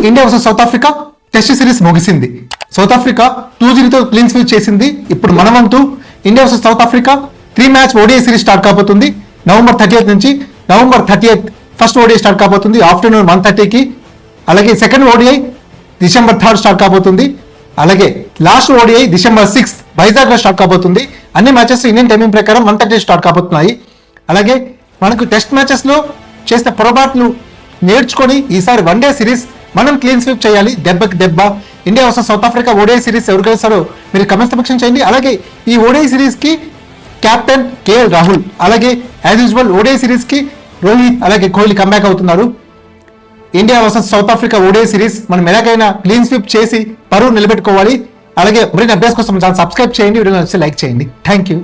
India versus south Africa test series ముగిసింది. South Africa 2-0తో clean sweep చేసింది. ఇప్పుడు మన వంతు India versus south Africa 3 match ODI series start కాబోతుంది. నవంబర్ 30th నుంచి November 30th first ODI start కాబోతుంది afternoon 1:30కి. అలాగే second ODI December 3rd start కాబోతుంది. అలాగే last ODI December 6th Vizag లో స్టార్ట్ కాబోతుంది. అన్ని మ్యాచెస్ ఇండియన్ టైమింగ్ ప్రకారం 1:30 స్టార్ట్ కాబోతున్నాయి. అలాగే మనకు టెస్ట్ మ్యాచెస్ లో చేసిన పొరపాట్లు నేర్చుకొని ఈసారి వన్డే సిరీస్ మనం క్లీన్ స్వీప్ చేయాలి. దెబ్బకి దెబ్బ India versus south Africa ODI series ఎవరు గెలుస్తారో మీరు కమెంట్స్ సెక్షన్ చేయండి. అలాగే ఈ ఓడిఐ సిరీస్ కి కెప్టెన్ కేఎల్ రాహుల్, అలాగే యాజ్ యూజువల్ ఓడిఐ సిరీస్ కి రోహిత్ అలాగే కోహ్లీ కంబ్యాక్ అవుతున్నారు. India versus south Africa ODI series మనం ఎలాగైనా క్లీన్ స్వీప్ చేసి పరువు నిలబెట్టుకోవాలి. అలాగే మరిన్ని అప్డేట్స్ కోసం ఛానల్ సబ్స్క్రైబ్ చేయండి, వీడియో నచ్చితే లైక్ చేయండి. Thank you.